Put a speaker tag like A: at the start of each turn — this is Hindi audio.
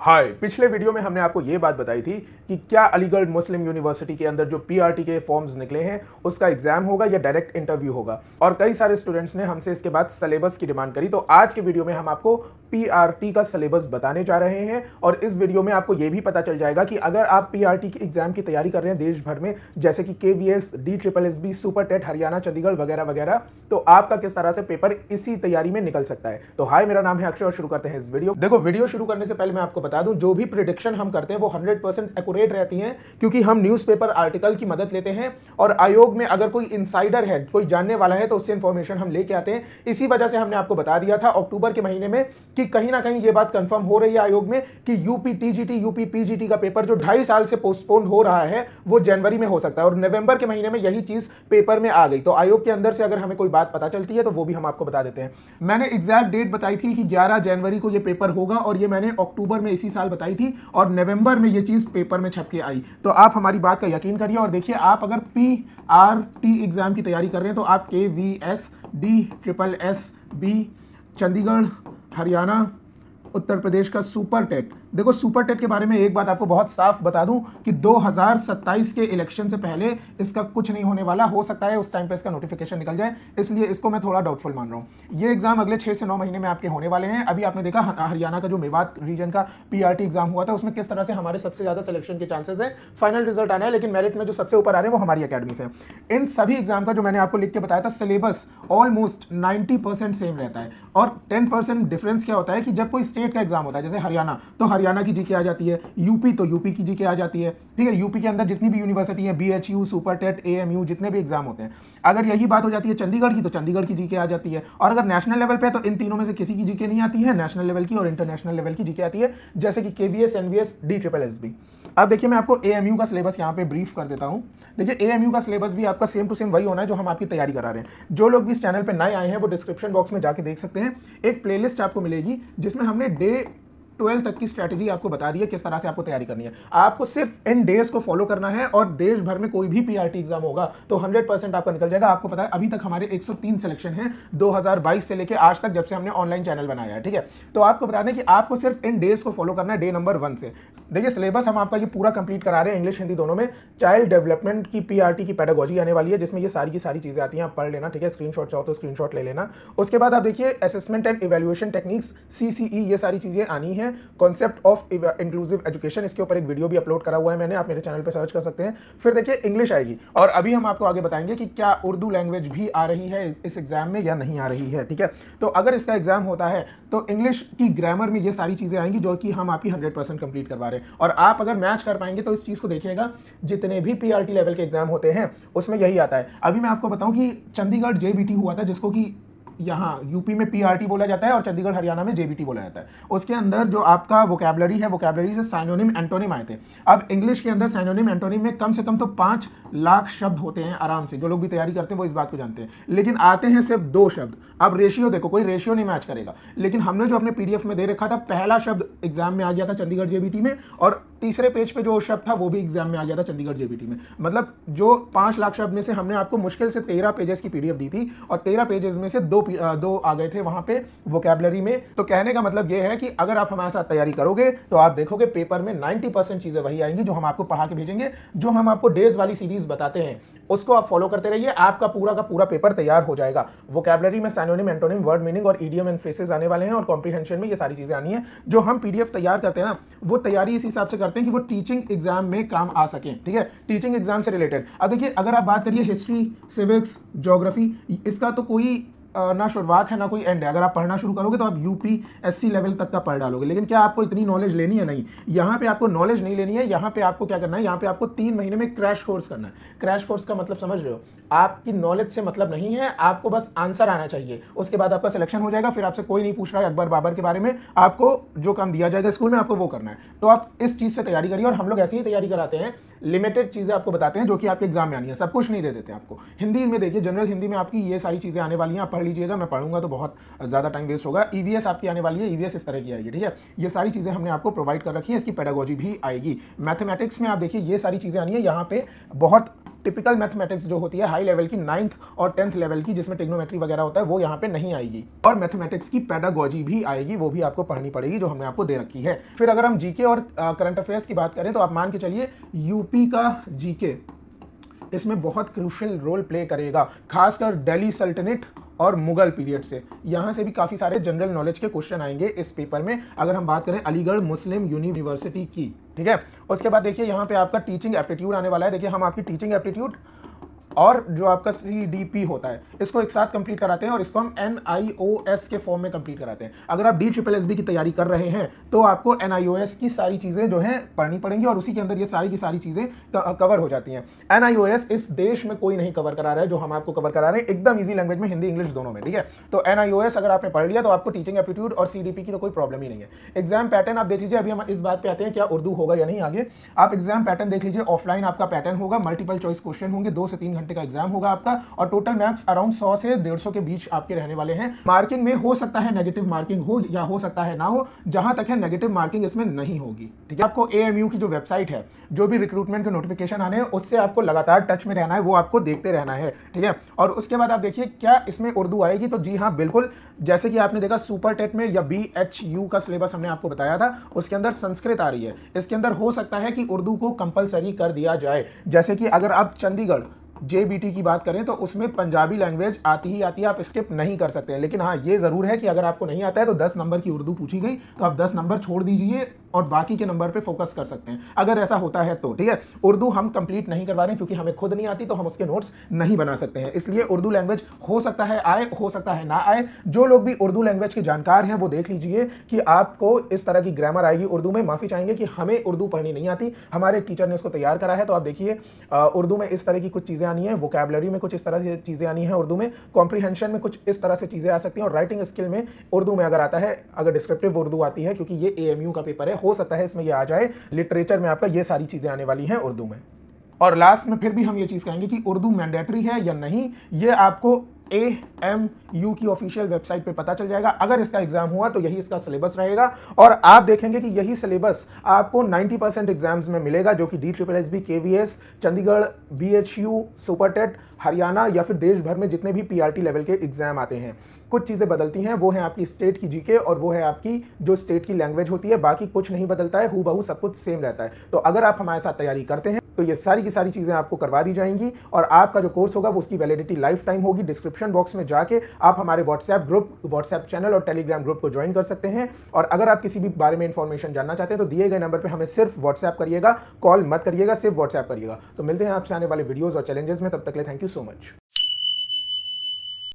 A: हाय, पिछले वीडियो में हमने आपको ये बात बताई थी कि क्या अलीगढ़ मुस्लिम यूनिवर्सिटी के अंदर जो पीआरटी के फॉर्म्स निकले हैं उसका एग्जाम होगा या डायरेक्ट इंटरव्यू होगा। और कई सारे स्टूडेंट्स ने हमसे इसके बाद सिलेबस की डिमांड करी, तो आज के वीडियो में हम आपको पीआरटी का सिलेबस बताने जा रहे हैं। और इस वीडियो में आपको यह भी पता चल जाएगा कि अगर आप पीआरटी की एग्जाम की तैयारी कर रहे हैं देश भर में, जैसे कि KVS, DSSB, super TET, Haryana, Chandigarh वगैरह वगैरह, तो आपका किस तरह से पेपर इसी तैयारी में निकल सकता है। तो हाय, मेरा नाम है अक्षय और शुरू करते हैं इस वीडियो। देखो, वीडियो शुरू करने से पहले मैं आपको बता दूं, जो भी प्रेडिक्शन हम करते हैं वो 100% एक्यूरेट रहती हैं, क्योंकि हम न्यूज़पेपर आर्टिकल की मदद लेते हैं और आयोग में अगर कोई इंसाइडर है, कोई जानने वाला है, तो उससे इंफॉर्मेशन हम लेके आते हैं। इसी वजह से हमने आपको बता दिया था अक्टूबर के महीने में कि कहीं ना कहीं ये बात कंफर्म हो रही है आयोग में कि यूपी टीजीटी, यूपी पीजीटी का पेपर जो 2.5 साल से पोस्टपोन हो रहा है वो जनवरी में हो सकता है। और नवंबर के महीने में यही चीज पेपर में आ गई, तो आयोग के अंदर से अगर हमें कोई बात पता चलती है तो वो भी हम आपको बता देते हैं। मैंने एग्जैक्ट डेट बताई थी कि 11 जनवरी को ये पेपर होगा, और ये मैंने अक्टूबर में इसी साल बताई थी, और नवंबर में ये चीज पेपर में छप के आई। तो आप हमारी बात का यकीन करिए और देखिए, आप अगर पीआरटी एग्जाम की तैयारी कर रहे हैं तो आप KVS, DSSB, चंडीगढ़, हरियाणा, उत्तर प्रदेश का सुपर टेट। देखो, सुपर टेट के बारे में एक बात आपको बहुत साफ बता दूं कि 2027 के इलेक्शन से पहले इसका कुछ नहीं होने वाला। हो सकता है उस टाइम पे इसका नोटिफिकेशन निकल जाए, इसलिए इसको मैं थोड़ा डाउटफुल मान रहा हूं। ये एग्जाम अगले 6 से 9 महीने में आपके होने वाले हैं। अभी आपने देखा हरियाणा का जो मेवात रीजन का पीआरटी एग्जाम हुआ था, उसमें किस तरह से हमारे सबसे ज्यादा सिलेक्शन के चांसेस है। फाइनल रिजल्ट आना है, लेकिन मेरिट में जो सबसे ऊपर आ रहे हैं वो हमारी अकेडमी से। इन सभी एग्जाम का जो मैंने आपको लिख के बताया था सिलेबस ऑलमोस्ट 90% सेम रहता है, और 10% डिफरेंस क्या होता है कि जब कोई स्टेट का एग्जाम होता है, जैसे हरियाणा, तो हरियाणा की जीके आ जाती है, यूपी तो यूपी की जीके आ जाती है। ठीक है, यूपी के अंदर जितनी भी यूनिवर्सिटी है, BHU, सुपर टेट, AMU, जितने भी एग्जाम होते हैं, अगर यही बात हो जाती है चंडीगढ़ की, तो चंडीगढ़ की जीके आ जाती है। और अगर नेशनल लेवल पे है तो इन तीनों में से किसी की जीके नहीं आती है, नेशनल लेवल की और इंटरनेशनल लेवल की जीके आती है, जैसे कि KVS, NVS, DSSB। अब देखिए, मैं आपको AMU का सिलेबस यहाँ पे ब्रीफ कर देता हूँ। देखिए, AMU का सिलेबस भी आपका सेम टू सेम वही होना है जो हम आपकी तैयारी करा रहे हैं। जो लोग भी इस चैनल पे नए आए हैं वो डिस्क्रिप्शन बॉक्स में जाके देख सकते हैं, एक प्लेलिस्ट आपको मिलेगी जिसमें हमने डे 12 तक की स्ट्रैटेजी आपको बता दी है, किस तरह से आपको तैयारी करनी है। आपको सिर्फ इन डेज को फॉलो करना है और देश भर में कोई भी पीआरटी एग्जाम होगा तो 100% आपका निकल जाएगा। आपको पता है अभी तक हमारे 103 सिलेक्शन हैं 2022 से लेकर आज तक, जब से हमने ऑनलाइन चैनल बनाया है। ठीक है, तो आपको बता दें कि आपको सिर्फ इन डेज को फॉलो करना है, डे नंबर 1 से। देखिए, सिलेबस हम आपका ये पूरा कंप्लीट करा रहे हैं, इंग्लिश हिंदी दोनों में। चाइल्ड डेवलपमेंट की पीआरटी की पेडागोजी आने वाली है, जिसमें ये सारी की सारी चीजें आती हैं, आप पढ़ लेना। ठीक है, स्क्रीनशॉट चाहो तो स्क्रीनशॉट ले लेना। उसके बाद आप देखिए, assessment and evaluation techniques, CCE, ये सारी चीजें आनी है। कॉन्सेप्ट ऑफ इंक्लूसिव एजुकेशन, इसके ऊपर एक वीडियो भी अपलोड करा हुआ है मैंने, आप मेरे चैनल पे सर्च कर सकते हैं। फिर देखिए, इंग्लिश आएगी, और अभी हम आपको आगे बताएंगे कि क्या उर्दू लैंग्वेज भी आ रही है इस एग्जाम में या नहीं आ रही है। ठीक है, तो अगर इसका एग्जाम होता है तो इंग्लिश की ग्रामर में ये सारी चीजें आएंगी जो कि हम आपकी 100% कंप्लीट करवा रहे हैं। और आप अगर मैच कर पाएंगे तो इस चीज को देखिएगा, जितने भी पीआरटी लेवल के एग्जाम होते हैं उसमें यही आता है। अभी मैं आपको बताऊं कि चंडीगढ़ JBT हुआ था, जिसको कि यहाँ यूपी में पीआरटी बोला जाता है और चंडीगढ़ हरियाणा में JBT बोला जाता है। उसके अंदर जो आपका वोकैबुलरी है, वोकैबुलरी से साइनोनिम एंटोनिम आए थे। अब इंग्लिश के अंदर साइनोनिम एंटोनिम में कम से कम तो 5 लाख शब्द होते हैं आराम से। जो लोग भी तैयारी करते हैं वो इस बात को जानते हैं, लेकिन आते हैं सिर्फ 2 शब्द। अब रेशियो देखो, कोई रेशियो नहीं मैच करेगा, लेकिन हमने जो अपने PDF में दे रखा था, पहला शब्द एग्जाम में आ गया था चंडीगढ़ JBT में, और तीसरे पेज पे जो शब्द था वो भी एग्जाम में आ गया था चंडीगढ़ JBT में। मतलब जो 5 लाख शब्द में से हमने आपको मुश्किल से 13 पेजेस की PDF दी थी, और 13 पेजेस में से दो आ गए थे वहां पे वोकैबुलरी में। तो कहने का मतलब ये है कि अगर आप हमारे साथ तैयारी करोगे तो आप देखोगे पेपर में 90% चीजें वही आएंगी जो हम आपको पढ़ा के भेजेंगे। जो हम आपको डेज वाली सीरीज बताते हैं उसको आप फॉलो करते रहिए, आपका पूरा का पूरा पेपर तैयार हो जाएगा। वोकैबुलरी में साइनोनिम, एंटोनिम, वर्ड मीनिंग और इडियम एंड फ्रेजेस आने वाले हैं, और कॉम्प्रिहेंशन में ये सारी चीजें आनी है। जो हम PDF तैयार करते हैं ना, वो तैयारी इस हिसाब से करते हैं कि वो टीचिंग एग्जाम में काम आ सके। ठीक है, टीचिंग एग्जाम से रिलेटेड। अब देखिए, अगर आप बात करिए हिस्ट्री, सिविक्स, ज्योग्राफी, इसका तो कोई ना शुरुआत है ना कोई एंड है। अगर आप पढ़ना शुरू करोगे तो आप UPSC लेवल तक का पढ़ डालोगे, लेकिन क्या आपको इतनी नॉलेज लेनी है? नहीं, यहाँ पे आपको नॉलेज नहीं लेनी है। यहाँ पे आपको क्या करना है, यहाँ पे आपको 3 महीने में क्रैश कोर्स करना है। क्रैश कोर्स का मतलब समझ रहे हो? आपकी नॉलेज से मतलब नहीं है, आपको बस आंसर आना चाहिए। उसके बाद आपका सिलेक्शन हो जाएगा, फिर आपसे कोई नहीं पूछ रहा है अकबर बाबर के बारे में, आपको जो काम दिया जाएगा स्कूल में आपको वो करना है। तो आप इस चीज से तैयारी करिए, और हम लोग ऐसी ही तैयारी कराते हैं, लिमिटेड चीजें आपको बताते हैं जो कि आपके एग्जाम में आनी है, सब कुछ नहीं दे देते आपको। हिंदी में देखिए, जनरल हिंदी में आपकी ये सारी चीजें आने वाली हैं, आप पढ़ लीजिएगा। मैं पढ़ूंगा तो बहुत ज्यादा टाइम वेस्ट होगा। EVS आपकी आने वाली है, EVS इस तरह की आएगी। ठीक है, ये सारी चीजें हमने आपको प्रोवाइड कर रखी है, इसकी पेडागोजी भी आएगी। मैथमेटिक्स में आप देखिए ये सारी चीजें आनी है, यहाँ पे बहुत टिपिकल मैथमेटिक्स जो होती है हाई लेवल की 9th और 10th लेवल की, जिसमें ट्रिग्नोमेट्री वगैरह होता है, वो यहाँ पे नहीं आएगी। और मैथमेटिक्स की पेडागोजी भी आएगी, वो भी आपको पढ़नी पड़ेगी, जो हमने आपको दे रखी है। फिर अगर हम जीके और करंट अफेयर्स की बात करें तो आप मान के चलिए यूपी का जीके इसमें बहुत क्रूशियल रोल प्ले करेगा, खासकर दिल्ली सल्तनत और मुगल पीरियड से। यहाँ से भी काफ़ी सारे जनरल नॉलेज के क्वेश्चन आएंगे इस पेपर में, अगर हम बात करें अलीगढ़ मुस्लिम यूनिवर्सिटी की। ठीक है, उसके बाद देखिए यहाँ पे आपका टीचिंग एप्टीट्यूड आने वाला है। देखिए हम आपकी टीचिंग एप्टीट्यूड और जो आपका CDP होता है इसको एक साथ कंप्लीट कराते हैं और इसको हम NIOS के फॉर्म में कंप्लीट कराते हैं। अगर आप DSSB की तैयारी कर रहे हैं तो आपको NIOS की सारी चीज़ें जो हैं पढ़नी पड़ेंगी और उसी के अंदर ये सारी की सारी चीज़ें कवर हो जाती हैं। NIOS इस देश में कोई नहीं कवर करा रहा है, जो हम आपको कवर करा रहे हैं एकदम ईजी लैंग्वेज में, हिंदी इंग्लिश दोनों में। ठीक है, तो NIOS अगर आपने पढ़ लिया तो आपको टीचिंग एप्टीट्यूड और CDP की तो कोई प्रॉब्लम ही नहीं है। एग्जाम पैटर्न आप देख लीजिए, अभी हम इस बात पे आते हैं क्या उर्दू होगा या नहीं आगे। आप एग्जाम पैटर्न देख लीजिए, ऑफलाइन आपका पैटर्न होगा, मल्टीपल चॉइस क्वेश्चन होंगे, 2 से 3 घंटे का एग्जाम होगा और टोटल मार्क्स अराउंड 100 से 150 के बीच आपके रहने वाले हैं। मार्किंग में हो सकता है नेगेटिव मार्किंग हो या हो सकता है ना हो, जहां तक है नेगेटिव मार्किंग इसमें नहीं होगी। ठीक है, आपको AMU की जो वेबसाइट है, जो भी रिक्रूटमेंट के नोटिफिकेशन आने हैं उससे आपको लगातार टच में रहना है, वो आपको देखते रहना है। ठीक है, और उसके बाद आप देखिए क्या इसमें उर्दू आएगी, तो जी हाँ बिल्कुल, जैसे कि आपने देखा सुपर टेट में या BHU का सिलेबस हमने आपको बताया था, उसके अंदर संस्कृत आ रही है। इसके अंदर हो सकता है कि उर्दू को कंपलसरी कर दिया जाए, जैसे कि अगर आप चंडीगढ़ JBT की बात करें तो उसमें पंजाबी लैंग्वेज आती ही आती है, आप स्किप नहीं कर सकते हैं। लेकिन हाँ ये जरूर है कि अगर आपको नहीं आता है तो 10 नंबर की उर्दू पूछी गई तो आप 10 नंबर छोड़ दीजिए और बाकी के नंबर पे फोकस कर सकते हैं, अगर ऐसा होता है तो। ठीक है, उर्दू हम कंप्लीट नहीं करवा रहे हैं क्योंकि हमें खुद नहीं आती, तो हम उसके नोट्स नहीं बना सकते हैं, इसलिए उर्दू लैंग्वेज हो सकता है आए, हो सकता है ना आए। जो लोग भी उर्दू लैंग्वेज के जानकार हैं वो देख लीजिए कि आपको इस तरह की ग्रामर आएगी उर्दू में। माफी चाहेंगे कि हमें उर्दू पढ़नी नहीं आती, हमारे टीचर ने इसको तैयार करा है। तो आप देखिए उर्दू में इस तरह की कुछ चीजें आनी है, वोकैबुलरी में कुछ इस तरह से चीजें आनी है उर्दू में, कॉम्प्रीहेंशन में कुछ इस तरह से चीजें आ सकती हैं, और राइटिंग स्किल में उर्दू में अगर आता है, अगर डिस्क्रिप्टिव उर्दू आती है, क्योंकि ये AMU का पेपर है, हो सकता है इसमें ये आ जाए। लिटरेचर में आपका ये सारी चीजें आने वाली हैं उर्दू में। और लास्ट में फिर भी हम ये चीज कहेंगे कि उर्दू मैंडेटरी है या नहीं, ये आपको AMU की ऑफिशियल वेबसाइट पे पता चल जाएगा। अगर इसका एग्जाम हुआ तो यही इसका सिलेबस रहेगा, और आप देखेंगे कि यही सिलेबस आपको 90% एग्जाम्स में मिलेगा, जो कि DSSB, KVS, Chandigarh, BHU, super TET, Haryana या फिर देश भर में जितने भी PRT लेवल के एग्जाम आते हैं। कुछ चीज़ें बदलती हैं, वो है आपकी स्टेट की GK और वो है आपकी जो स्टेट की लैंग्वेज होती है, बाकी कुछ नहीं बदलता है, हूबहू सब कुछ सेम रहता है। तो अगर आप हमारे साथ तैयारी करते हैं तो ये सारी की सारी चीज़ें आपको करवा दी जाएंगी, और आपका जो कोर्स होगा वो उसकी वैलिडिटी लाइफ टाइम होगी। डिस्क्रिप्शन बॉक्स में जाके आप हमारे व्हाट्सएप ग्रुप, व्हाट्सएप चैनल और टेलीग्राम ग्रुप को ज्वाइन कर सकते हैं। और अगर आप किसी भी बारे में इंफॉर्मेशन जानना चाहते हैं तो दिए गए नंबर पर हमें सिर्फ व्हाट्सएप करिएगा, कॉल मत करिएगा, सिर्फ व्हाट्सएप करिएगा। तो मिलते हैं आपसे आने वाले वीडियोज़ और चैलेंजेस में, तब तक के लिए थैंक यू सो मच।